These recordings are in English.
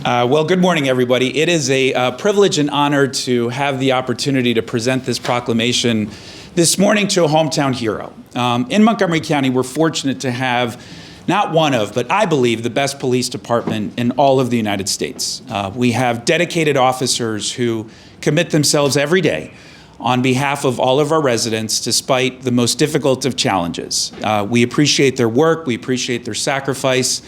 Well, good morning, everybody. It is a privilege and honor to have the opportunity to present this proclamation this morning to a hometown hero. In Montgomery County, we're fortunate to have not one of, but I believe the best police department in all of the United States. We have dedicated officers who commit themselves every day on behalf of all of our residents, despite the most difficult of challenges. We appreciate their work, we appreciate their sacrifice,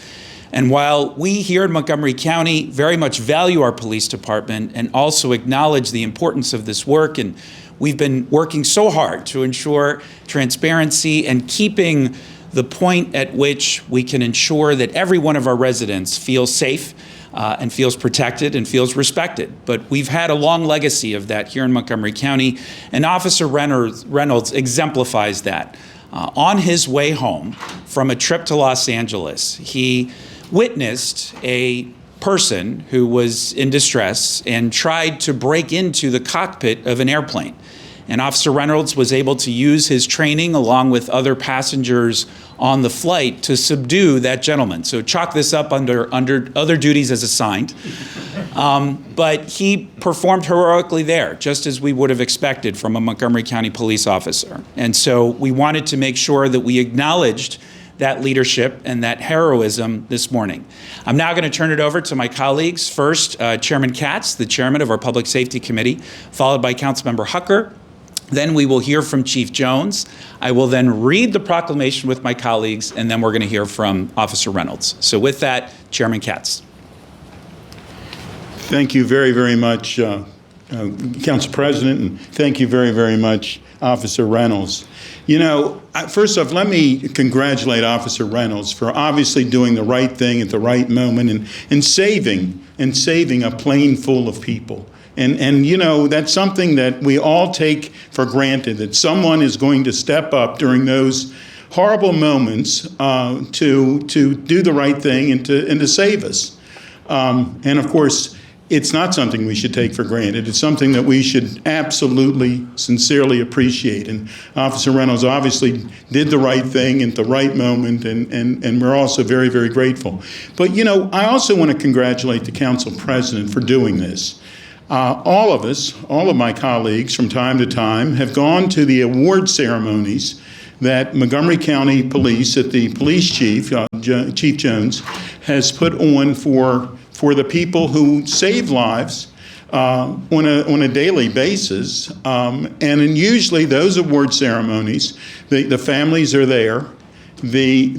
and while we here in Montgomery County very much value our police department and also acknowledge the importance of this work, and we've been working so hard to ensure transparency and keeping the point at which we can ensure that every one of our residents feels safe and feels protected and feels respected. But we've had a long legacy of that here in Montgomery County, and Officer Reynolds exemplifies that. On his way home from a trip to Los Angeles, he witnessed a person who was in distress and tried to break into the cockpit of an airplane. And Officer Reynolds was able to use his training along with other passengers on the flight to subdue that gentleman. So chalk this up under other duties as assigned. But he performed heroically there, just as we would have expected from a Montgomery County police officer. And so we wanted to make sure that we acknowledged that leadership and that heroism this morning. I'm now going to turn it over to my colleagues. First, Chairman Katz, the chairman of our Public Safety Committee, followed by Councilmember Hucker. Then we will hear from Chief Jones. I will then read the proclamation with my colleagues, and then we're going to hear from Officer Reynolds. So with that, Chairman Katz. Thank you very, very much, Council President, and thank you very, very much, Officer Reynolds. You know, first off, let me congratulate Officer Reynolds for obviously doing the right thing at the right moment and saving a plane full of people. And you know, that's something that we all take for granted, that someone is going to step up during those horrible moments to do the right thing and to save us. And of course, it's not something we should take for granted. It's something that we should absolutely, sincerely appreciate. And Officer Reynolds obviously did the right thing at the right moment, and we're also very, very grateful. But you know, I also want to congratulate the Council President for doing this. All of us, all of my colleagues from time to time have gone to the award ceremonies that Montgomery County Police, that the police chief, Chief Jones, has put on for the people who save lives on a daily basis. And usually those award ceremonies, the families are there, the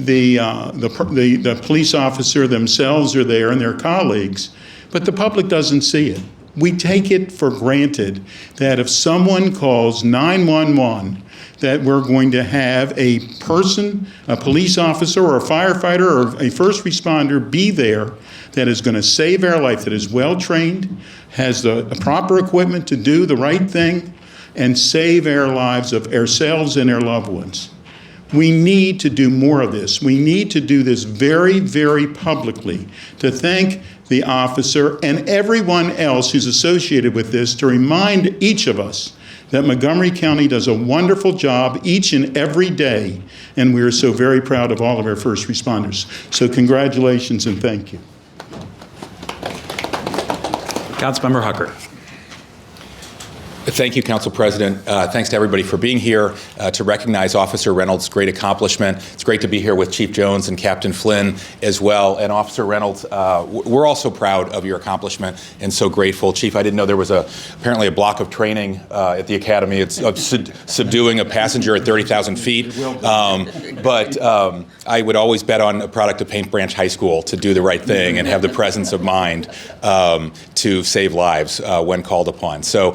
police officer themselves are there and their colleagues, but the public doesn't see it. We take it for granted that if someone calls 911, that we're going to have a person, a police officer or a firefighter or a first responder be there that is going to save our life, that is well-trained, has the proper equipment to do the right thing, and save our lives of ourselves and our loved ones. We need to do more of this. We need to do this very, very publicly to thank the officer and everyone else who's associated with this, to remind each of us that Montgomery County does a wonderful job each and every day, and we are so very proud of all of our first responders. So congratulations and thank you. Councilmember Hucker. Thank you, Council President. Thanks to everybody for being here to recognize Officer Reynolds' great accomplishment. It's great to be here with Chief Jones and Captain Flynn as well. And Officer Reynolds, we're all so proud of your accomplishment and so grateful. Chief, I didn't know there was apparently a block of training at the Academy. It's subduing a passenger at 30,000 feet. But I would always bet on a product of Paint Branch High School to do the right thing and have the presence of mind to save lives when called upon. So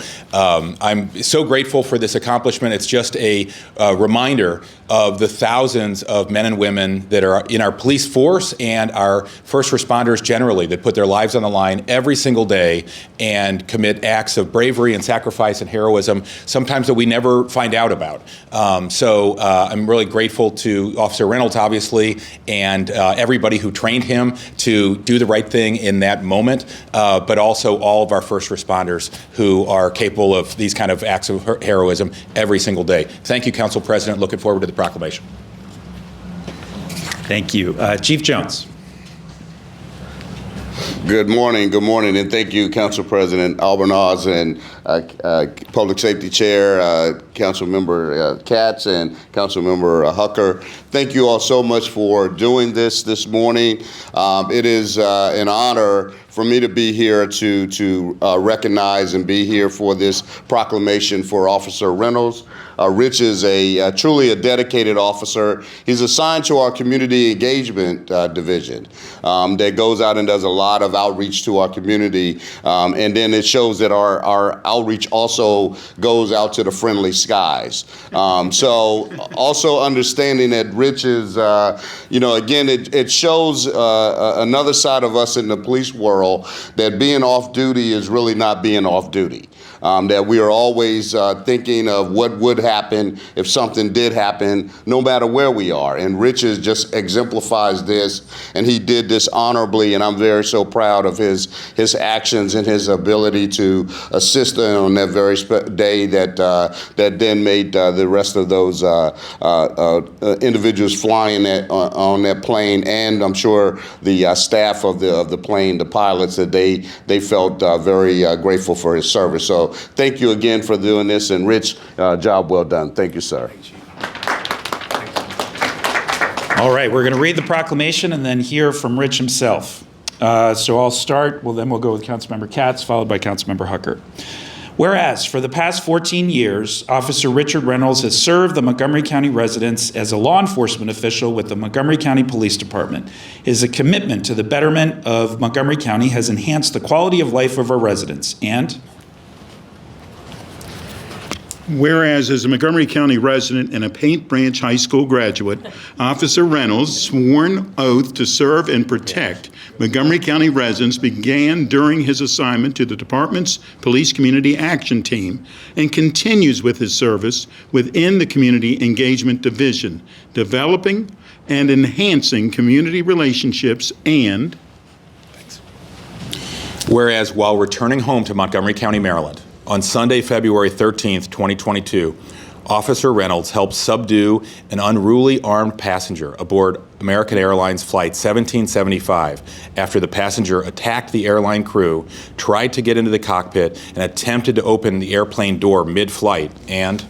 I'm so grateful for this accomplishment. It's just a reminder of the thousands of men and women that are in our police force and our first responders generally that put their lives on the line every single day and commit acts of bravery and sacrifice and heroism, sometimes that we never find out about. So I'm really grateful to Officer Reynolds, obviously, and everybody who trained him to do the right thing in that moment, but also all of our first responders who are capable of these kind of acts of heroism every single day. Thank you, Council President. Looking forward to the proclamation. Thank you. Chief Jones. Good morning, and thank you, Council President Albornoz and Public Safety Chair, Councilmember Katz and Councilmember Hucker. Thank you all so much for doing this morning. It is an honor for me to be here to recognize and be here for this proclamation for Officer Reynolds. Rich is truly a dedicated officer. He's assigned to our community engagement division that goes out and does a lot of outreach to our community. And then it shows that our outreach also goes out to the friendly skies. So also understanding that Rich is, again, it shows another side of us in the police world, that being off duty is really not being off duty. That we are always thinking of what would happen if something did happen, no matter where we are. And Rich just exemplifies this, and he did this honorably, and I'm very so proud of his actions and his ability to assist on that very day that then made the rest of those individuals flying on that plane, and I'm sure the staff of the plane, the pilots, that they felt very grateful for his service. So thank you again for doing this, and Rich, job well done. Thank you, sir. All right, we're going to read the proclamation and then hear from Rich himself. So I'll start, then we'll go with Councilmember Katz, followed by Councilmember Hucker. Whereas, for the past 14 years, Officer Richard Reynolds has served the Montgomery County residents as a law enforcement official with the Montgomery County Police Department. His commitment to the betterment of Montgomery County has enhanced the quality of life of our residents. And whereas, as a Montgomery County resident and a Paint Branch High School graduate, Officer Reynolds' sworn oath to serve and protect Montgomery County residents began during his assignment to the department's Police Community Action Team and continues with his service within the Community Engagement Division, developing and enhancing community relationships. And whereas, while returning home to Montgomery County, Maryland, on Sunday, February 13th, 2022, Officer Reynolds helped subdue an unruly armed passenger aboard American Airlines Flight 1775 after the passenger attacked the airline crew, tried to get into the cockpit, and attempted to open the airplane door mid-flight. And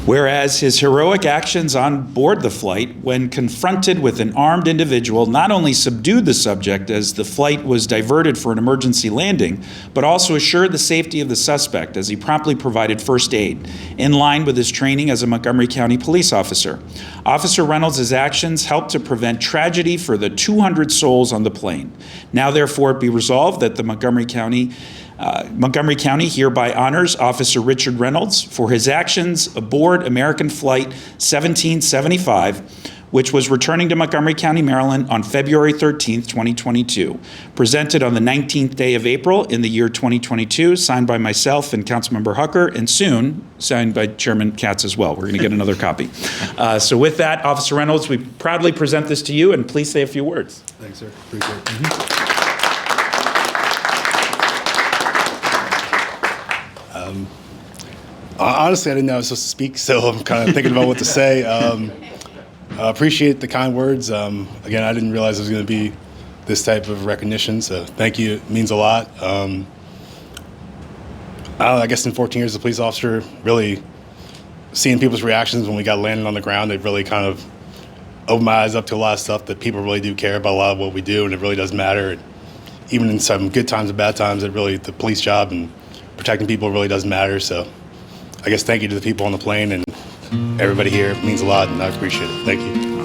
whereas his heroic actions on board the flight when confronted with an armed individual not only subdued the subject as the flight was diverted for an emergency landing, but also assured the safety of the suspect as he promptly provided first aid, in line with his training as a Montgomery County police officer. Officer Reynolds' actions helped to prevent tragedy for the 200 souls on the plane. Now therefore be resolved that the Montgomery County hereby honors Officer Richard Reynolds for his actions aboard American Flight 1775, which was returning to Montgomery County, Maryland on February 13th, 2022. Presented on the 19th day of April in the year 2022, signed by myself and Councilmember Hucker, and soon signed by Chairman Katz as well. We're going to get another copy. So with that, Officer Reynolds, we proudly present this to you, and please say a few words. Thanks, sir. Appreciate it. Honestly, I didn't know I was supposed to speak, so I'm kind of thinking about what to say. I appreciate the kind words. Again, I didn't realize it was going to be this type of recognition, so thank you. It means a lot. I guess in 14 years as a police officer, really seeing people's reactions when we got landed on the ground, they've really kind of opened my eyes up to a lot of stuff that people really do care about a lot of what we do, and it really does matter. And even in some good times and bad times, the police job and protecting people really does matter. So I guess thank you to the people on the plane and everybody here. It means a lot, and I appreciate it. Thank you.